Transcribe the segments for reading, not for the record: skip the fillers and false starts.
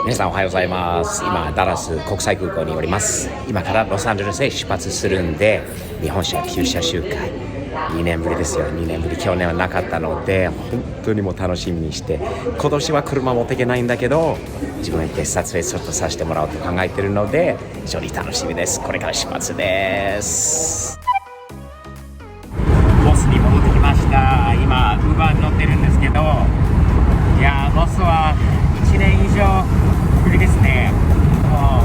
皆さんおはようございます。今ダラス国際空港におります。今からロサンゼルスへ出発するんで、日本車旧車集会2年ぶりですよ。2年ぶり、去年はなかったので本当にもう楽しみにして、今年は車持っていけないんだけど自分で撮影ちょっとさせてもらおうと考えているので非常に楽しみです。これから出発です。ボスに戻ってきました。今ウーバーに乗ってるんですけど、いやボスは1年以上ぶりですね。もう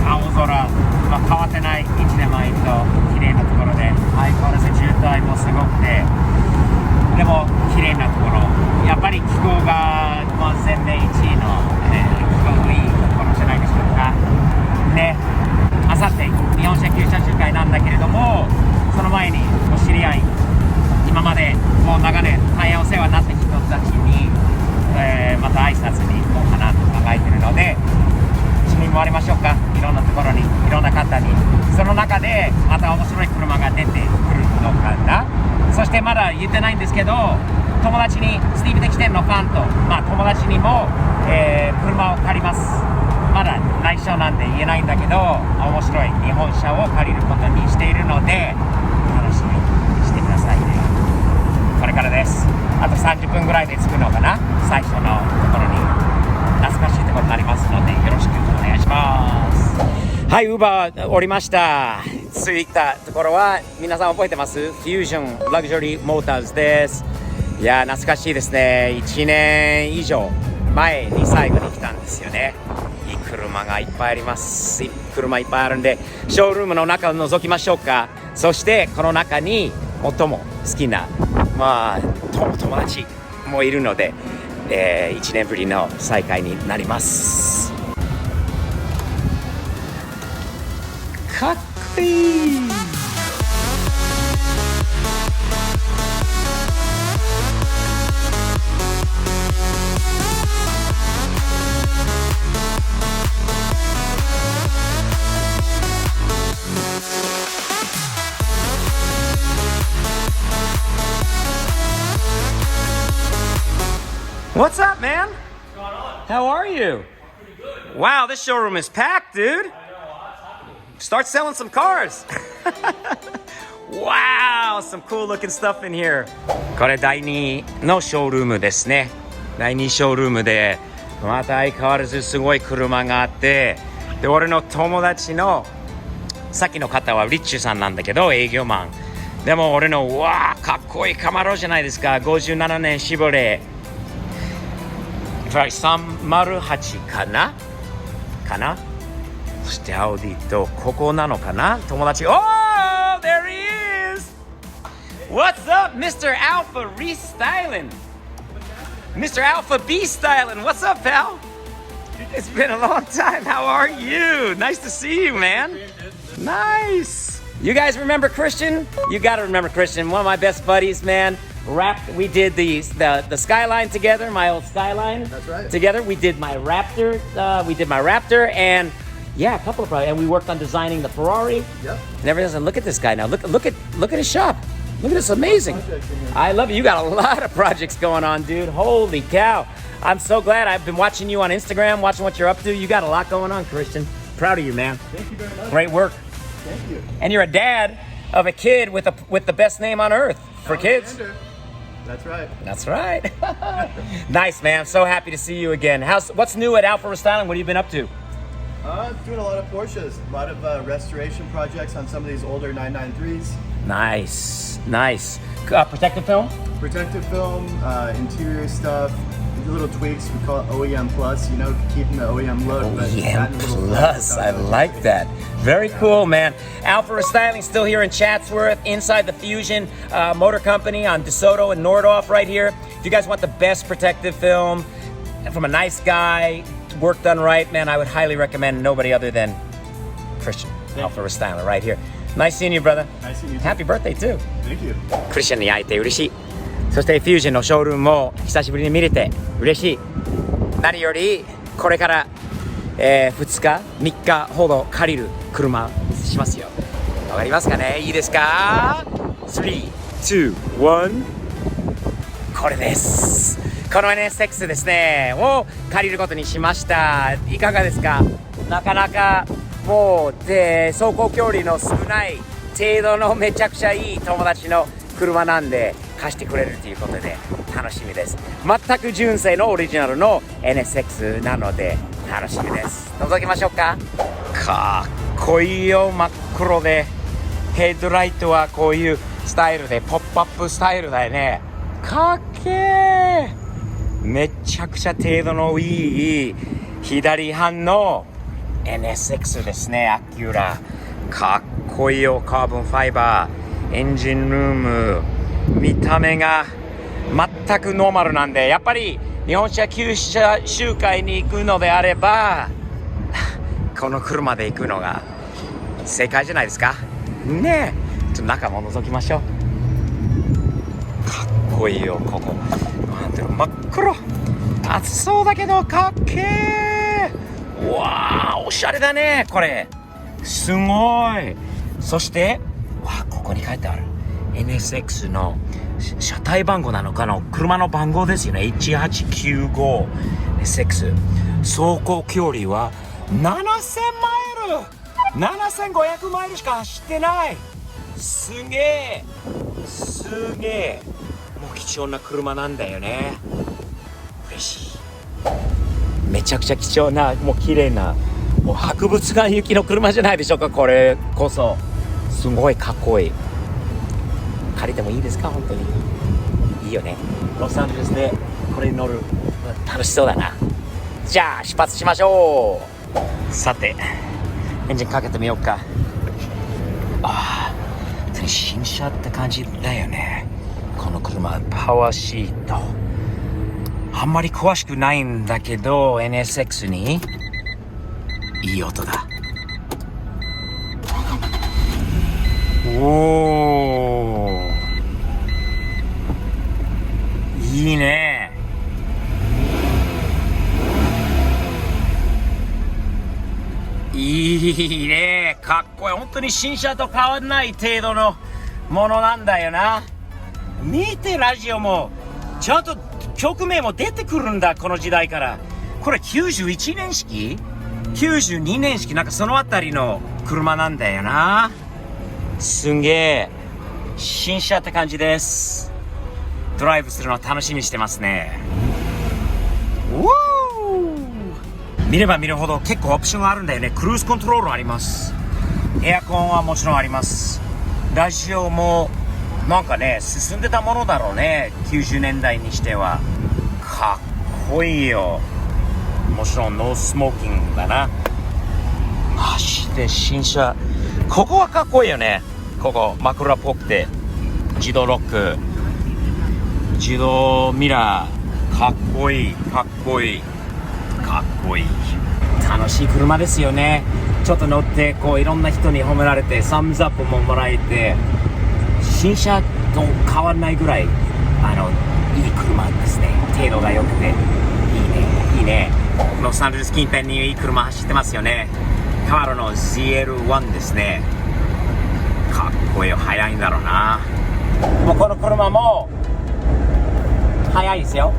青空、変わってない1年前と綺麗なところで、相変わらず渋滞もすごくて、でも綺麗なところ、やっぱり気候が、全米1位の、気候のいいところじゃないでしょうかね。あさって日本車旧車集会なんだけれども、その前にお知り合い、今までもう長年大変お世話になった人たちに、また挨拶に行こうかなと考えているので、一緒に回りましょうか。いろんなところに、いろんな方に。その中でまた面白い車が出てくるのかな。そしてまだ言ってないんですけど、友達にスティーブ・デキテンのファンと、友達にも、車を借ります。まだ内緒なんで言えないんだけど、面白い日本車を借りることにしているので楽しみにしてくださいね。これからです。あと30分ぐらいで着くのかな、最初のところに。懐かしいところになりますのでよろしくお願いします。はい、ウーバー降りました。着いたところは皆さん覚えてます？フュージョンラグジュアリーモーターズです。いや懐かしいですね。1年以上前に最後に来たんですよね。いい車がいっぱいあります。車いっぱいあるんでショールームの中を覗きましょうか。そしてこの中に最も好きな友達もいるので、1年ぶりの再会になります。かっこいい。What's up, man? What's going on? How are you? Pretty good. Wow, this showroom is packed, dude. Start selling some cars. Wow, some cool looking stuff in here. これ第2のショールームですね。第2ショールームでまた相変わらずすごい車があって、で俺の友達のさっきの方はリッチュさんなんだけど、営業マンでも俺のかっこいいカマロじゃないですか。57年シボレー308かなそしてアウディとここなのかな、友達。Oh, there he is. What's up, Mr. Alpha Restyling? Mr. Alpha B Styling. What's up, pal? It's been a long time. How are you? Nice to see you, man. Nice. You guys remember Christian? You gotta remember Christian, one of my best buddies, man. We did the Skyline together, my old Skyline. That's right. Together, we did my Raptor. And a couple of projects. And we worked on designing the Ferrari. Yep. And everything. And look at this guy now. Look at his shop. Look at this, amazing. I love it. You got a lot of projects going on, dude. Holy cow! I'm so glad. I've been watching you on Instagram, watching what you're up to. You got a lot going on, Christian. Proud of you, man. Thank you very much. Great work. Thank you. And you're a dad of a kid with the best name on earth for kids. Alexander. That's right. That's right. Nice, man. I'm so happy to see you again. What's new at Alpha Restyling? What have you been up to? Doing a lot of Porsches, a lot of restoration projects on some of these older 993s. Nice. Protective film? Protective film, interior stuff, little tweaks. We call it OEM Plus, keeping the OEM look. OEM Plus. I like that. Very cool, man. Alpha Restyling still here in Chatsworth, inside the Fusion Motor Company on DeSoto and Nordhoff right here. If you guys want the best protective film from a nice guy, work done right, man, I would highly recommend nobody other than Christian. Alpha Restyling right here. Nice seeing you, brother. Nice seeing you too. Happy birthday, too. Thank you. クリスチャンに会えて嬉しい。そしてフュージョンのショールームも久しぶりに見れて嬉しい。何よりこれから2日3日ほど借りる車しますよ。わかりますかね。いいですか。3、2、1、これです。この NSX ですねを借りることにしました。いかがですか？なかなかもう走行距離の少ない程度のめちゃくちゃいい友達の車なんで貸してくれるということで楽しみです。全く純正のオリジナルの NSX なので楽しみです。覗きましょうか。かっこいいよ。真っ黒でヘッドライトはこういうスタイルでポップアップスタイルだよね。かっけー。めちゃくちゃ程度のいい左半の NSX ですね。アキュラかっこいいよ。カーボンファイバーエンジンルーム見た目が全くノーマルなんで、やっぱり日本車旧車集会に行くのであればこの車で行くのが正解じゃないですかね。えちょっと中も覗きましょう。かっこいいよ。ここなんていうの、真っ黒暑そうだけどかっけー。うわーおしゃれだね。これすごい。そしてここに書いてある NSX の車体番号なのかな、車の番号ですよね。 1895 NSX。 走行距離は7000マイル7500マイルしか走ってない。すげえすげえ。もう貴重な車なんだよね。嬉しい。めちゃくちゃ貴重な、もう綺麗な、もう博物館行きの車じゃないでしょうか。これこそすごいかっこいい。借りてもいいですか？本当にいいよね。ロサンゼルスでこれに乗る楽しそうだな。じゃあ出発しましょう。さてエンジンかけてみようか。新車って感じだよね。この車パワーシートあんまり詳しくないんだけど NSX にいい音だ。おーいいね。いいね。かっこいい。本当に新車と変わらない程度のものなんだよな。見て、ラジオもちゃんと曲名も出てくるんだ。この時代から。これ91年式92年式なんかそのあたりの車なんだよな。すんげえ新車って感じです。ドライブするの楽しみにしてますね。見れば見るほど結構オプションがあるんだよね。クルーズコントロールあります。エアコンはもちろんあります。ラジオもなんかね進んでたものだろうね。90年代にしてはかっこいいよ。もちろんノースモーキングだな。マジで新車。ここはかっこいいよね。ここ枕っぽくて自動ロック自動ミラーかっこいいかっこいいかっこいい。楽しい車ですよね。ちょっと乗ってこういろんな人に褒められてサムズアップももらえて、新車と変わらないぐらいいい車ですね。程度が良くていいねいいね。ロサンゼルス近辺にいい車走ってますよね。カーロの ZL1 ですね。かっこいいよ。速いんだろうな。もうこの車も速いですよ。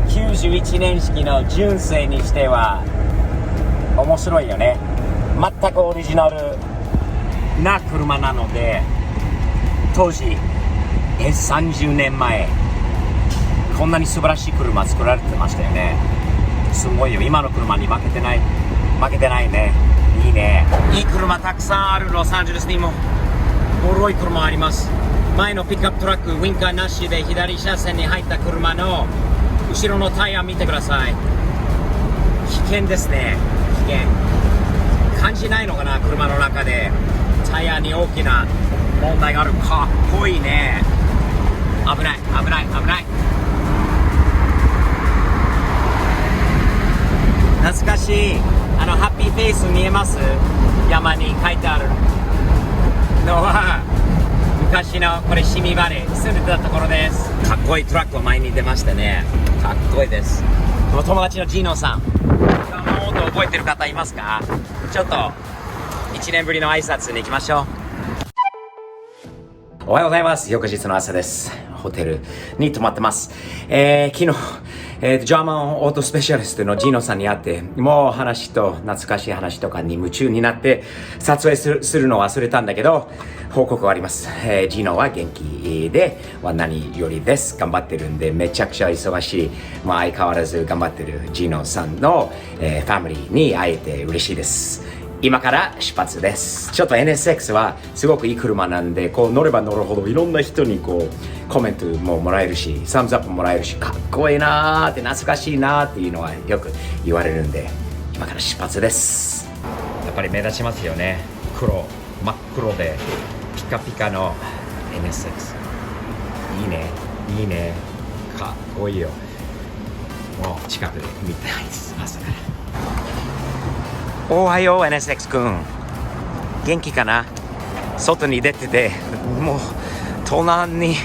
91年式の純正にしては面白いよね。全くオリジナルな車なので、当時30年前こんなに素晴らしい車作られてましたよね。すごいよ。今の車に負けてないね。いいね。いい車たくさんあるロサンゼルスにも。ボロい車あります。前のピックアップトラックウインカーなしで左車線に入った車の後ろのタイヤ見てください。危険ですね。危険感じないのかな。車の中でタイヤに大きな問題がある。かっこいいね。危ない危ない危ない。懐かしいハッピーフェイス見えます？山に書いてあるのは昔のこれシミバレー住んでたところです。かっこいいトラックを前に出ましたね。かっこいいです。お友達のジーノさん、もっと覚えてる方いますか？ちょっと1年ぶりの挨拶に行きましょう。おはようございます。翌日の朝です。ホテルに泊まってます。昨日、ジャーマンオートスペシャリストのジーノさんに会って、もう話と懐かしい話とかに夢中になって撮影するのを忘れたんだけど、報告はあります。ジーノは元気で、何よりです。頑張ってるんで、めちゃくちゃ忙しい、相変わらず頑張ってるジーノさんの、ファミリーに会えて嬉しいです。今から出発です。ちょっと NSX はすごくいい車なんで、乗れば乗るほどいろんな人にコメントももらえるし、サムズアップもらえるし、かっこいいなーって懐かしいなーっていうのはよく言われるんで、今から出発です。やっぱり目立ちますよね。真っ黒でピカピカの NSX。いいね。かっこいいよ。もう近くで見たいです。朝から。おはよう NSX 君、元気かな？外に出てて、もう隣に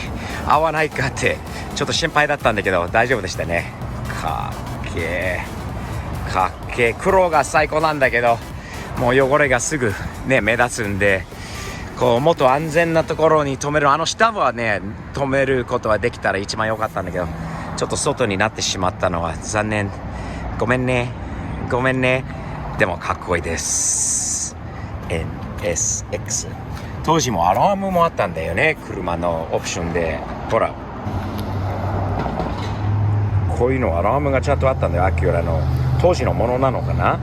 合わないかってちょっと心配だったんだけど大丈夫でしたね。かっけー。黒が最高なんだけど、もう汚れがすぐね目立つんで、もっと安全なところに止める、下はね止めることはできたら一番良かったんだけど、ちょっと外になってしまったのは残念。ごめんね。でもかっこいいです。 NSX 当時もアラームもあったんだよね、車のオプションで。ほらこういうのアラームがちゃんとあったんだよ。アキュラの当時のものなのかな。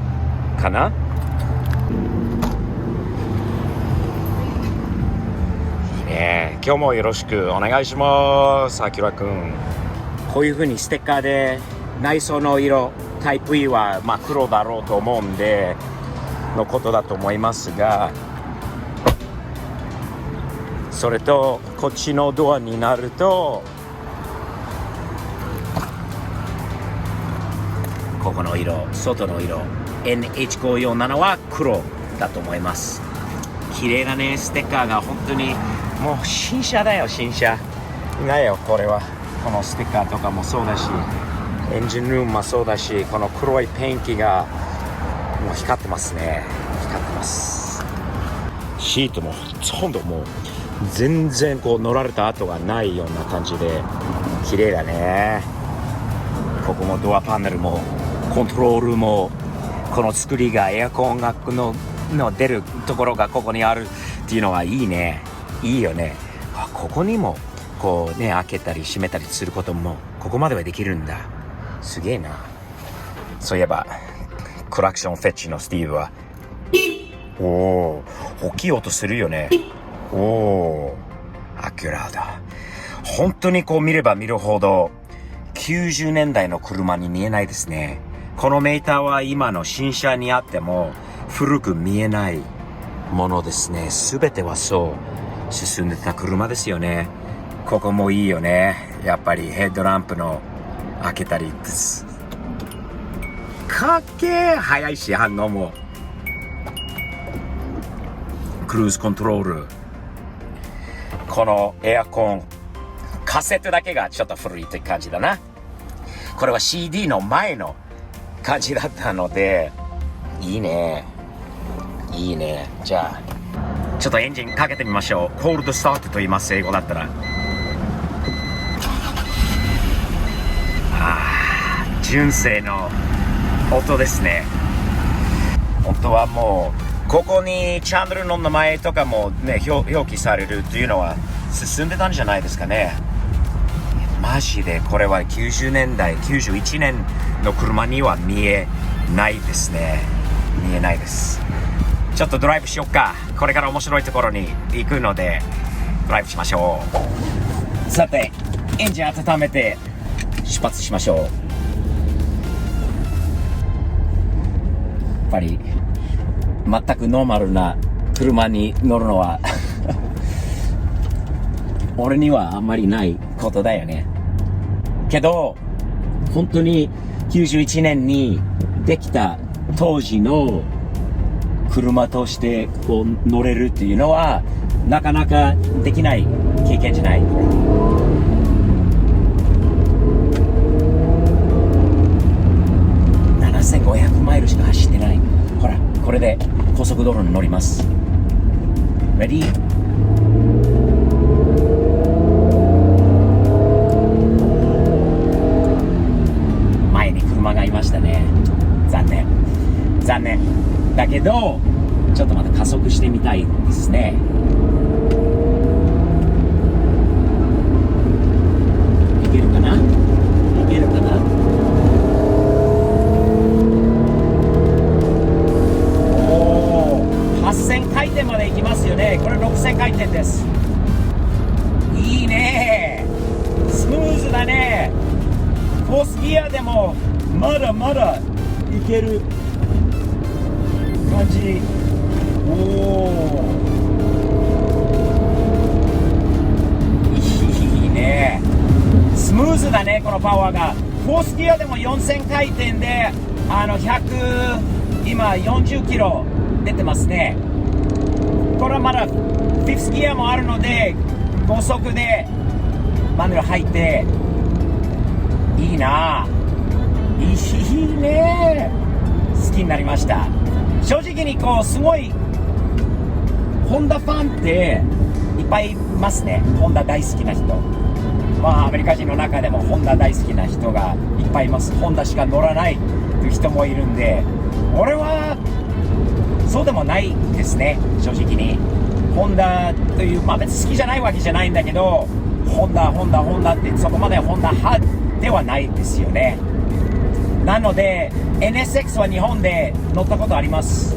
いいね。今日もよろしくお願いします、アキュラくん。こういう風にステッカーで内装の色タイプ E は黒だろうと思うんでのことだと思いますが、それとこっちのドアになるとここの色、外の色 NH547 は黒だと思います。綺麗なねステッカーが本当にもう新車だよ。これはこのステッカーとかもそうだし、エンジンルームもそうだし、この黒いペンキがもう光ってますね。シートもほとんどもう全然乗られた跡がないような感じで綺麗だね。ここもドアパネルもコントロールも、この作りがエアコンがの出るところがここにあるっていうのはいいよね。ここにも開けたり閉めたりすることもここまではできるんだ。すげえな。そういえばクラクションフェッチのスティーブは大きい音するよね。アキュラだ。本当に見れば見るほど90年代の車に見えないですね。このメーターは今の新車にあっても古く見えないものですね。全てはそう進んでた車ですよね。ここもいいよね。やっぱりヘッドランプの開けたりです。かっけー。早いし反応も。クルーズコントロール。このエアコンカセットだけがちょっと古いって感じだな。これは CD の前の感じだったのでいいね。じゃあちょっとエンジンかけてみましょう。コールドスタートと言います、英語だったら。純正の音ですね。本当はもうここにチャンネルの名前とかもね表記されるというのは進んでたんじゃないですかね。マジでこれは90年代91年の車には見えないですね。ちょっとドライブしよっか。これから面白いところに行くのでドライブしましょう。さてエンジン温めて出発しましょう。やっぱり全くノーマルな車に乗るのは俺にはあんまりないことだよね。けど本当に91年にできた当時の車として乗れるっていうのはなかなかできない経験じゃない。7500マイルしか走ってない。ほらこれで高速道路に乗ります。レディー残念だけど、ちょっとまた加速してみたいですね。いけるかな、いけるかな。おー、8000回転まで行きますよね。これ6000回転です。いいね、スムーズだね。フォースギアでもまだまだいける感じ。おお、いいね、スムーズだね、このパワーが。フォースギアでも4000回転で100、今40キロ出てますね。これはまだフィフスギアもあるので、高速でマヌアル入っていいな、いいね、好きになりました。正直にこうすごいホンダファンっていっぱいいますね。ホンダ大好きな人、まあアメリカ人の中でもホンダ大好きな人がいっぱいいます。ホンダしか乗らないという人もいるんで、俺はそうでもないですね。正直にホンダという、まあ別に好きじゃないわけじゃないんだけど、ホンダってそこまでホンダ派ではないですよね。なので NSX は日本で乗ったことあります。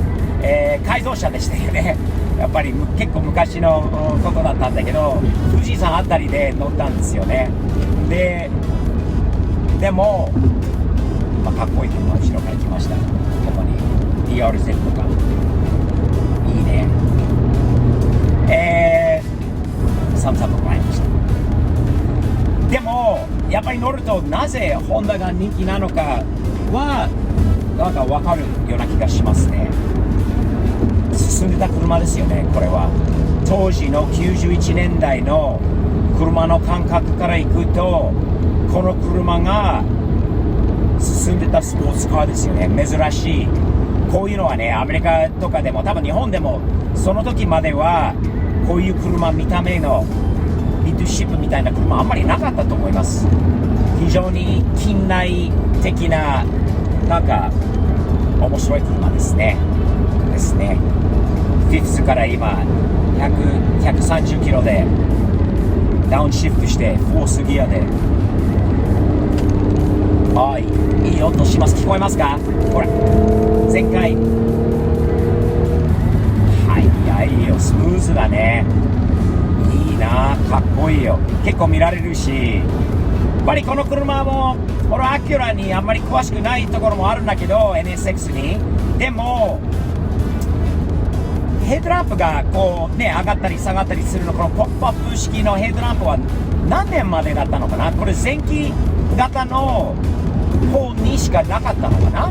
改造車でしたよね。やっぱり結構昔のことだったんだけど、富士山あたりで乗ったんですよね。でも、まあ、かっこいい車後ろから来ました。ここに DRZ とかいいね。サムサムもらいました。でもやっぱり乗るとなぜホンダが人気なのかはなんか分かるような気がしますね。進んでた車ですよね。これは当時の91年代の車の感覚からいくと、この車が進んでたスポーツカーですよね。珍しい。こういうのはね、アメリカとかでも多分日本でもその時まではこういう車、見た目のミッドシップみたいな車あんまりなかったと思います。非常に近代的ななんか面白い車ですね。フィフスから今130キロでダウンシフトしてフォースギアで、いい音します。聞こえますか？ほら、前回速いよ、スムーズだね。いいな、かっこいいよ。結構見られるし、やっぱりこの車も俺アキュラにあんまり詳しくないところもあるんだけど、 NSX にでもヘッドランプがこうね上がったり下がったりするの、このポップアップ式のヘッドランプは何年までだったのかな。これ前期型の方にしかなかったのかな。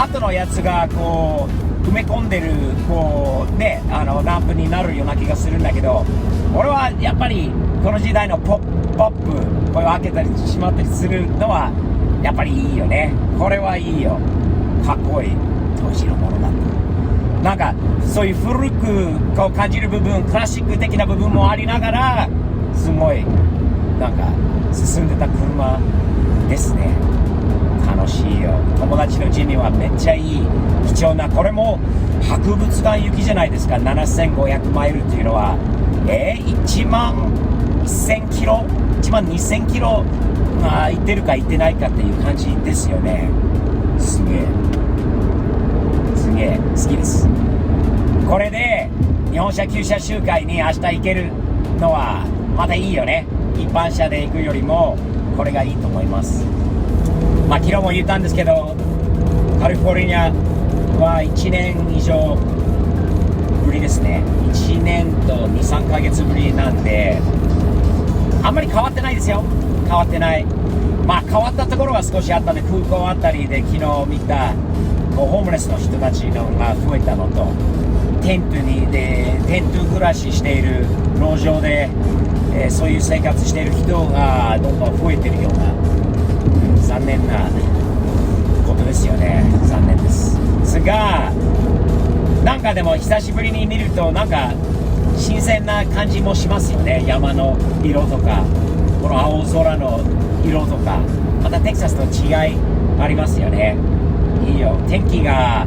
後のやつがこう埋め込んでるこうねランプになるような気がするんだけど、俺はやっぱりこの時代のポップアップ、これを開けたりしまったりするのはやっぱりいいよね。これはいいよ、かっこいい。当時のものだった。なんかそういう古くこう感じる部分、クラシック的な部分もありながら、すごいなんか進んでた車ですね。楽しいよ。友達のジミーはめっちゃいい貴重な、これも博物館行きじゃないですか。7500マイルっていうのは1万1000キロ1万2000キロ行ってるか行ってないかっていう感じですよね。すげえ好きです。これで日本車旧車集会に明日行けるのはまたいいよね。一般車で行くよりもこれがいいと思います。まあ昨日も言ったんですけど、カリフォルニアは1年以上ぶりですね。1年と 2,3 ヶ月ぶりなんで、あんまり変わってないですよ。変わってない。まあ変わったところが少しあったんで、空港あたりで昨日見たホームレスの人たちのが増えたのと、テント暮らししている路上で、そういう生活している人がどんどん増えてるような残念なことですよね。残念ですが、なんかでも久しぶりに見るとなんか新鮮な感じもしますよね。山の色とかこの青空の色とか、またテキサスと違いありますよね。いいよ。天気が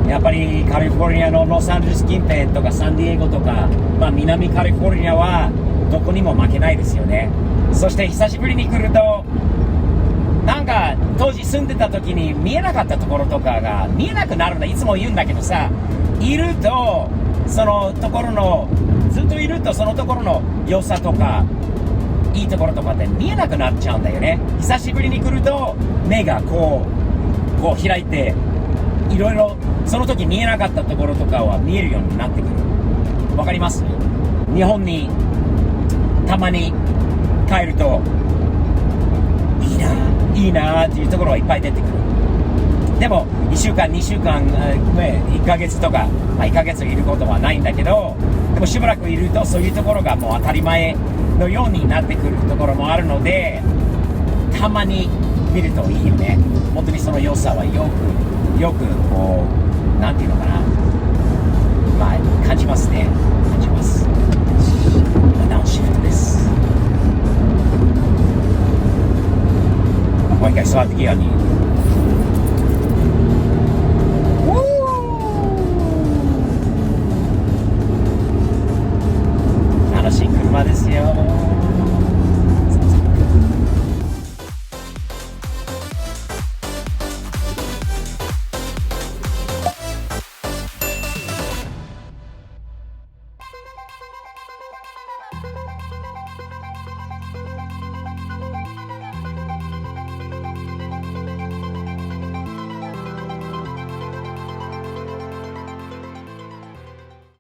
やっぱりカリフォルニアのロサンゼルス近辺とかサンディエゴとか、南カリフォルニアはどこにも負けないですよね。そして久しぶりに来ると、なんか当時住んでた時に見えなかったところとかが見えなくなるんだ。いつも言うんだけどさ、いるとそのところの、ずっといるとそのところの良さとかいいところとかって見えなくなっちゃうんだよね。久しぶりに来ると目がこう開いて、いろいろその時見えなかったところとかは見えるようになってくる。わかります？日本にたまに帰るといいなっていうところがいっぱい出てくる。でも1週間2週間、1ヶ月とか、1ヶ月いることはないんだけど、でもしばらくいるとそういうところがもう当たり前のようになってくるところもあるので、たまに見るといいよね。本当にその良さはよくこう、なんていうのかな、感じますね。感じます。ダウンシフトです。もう一回座ってきように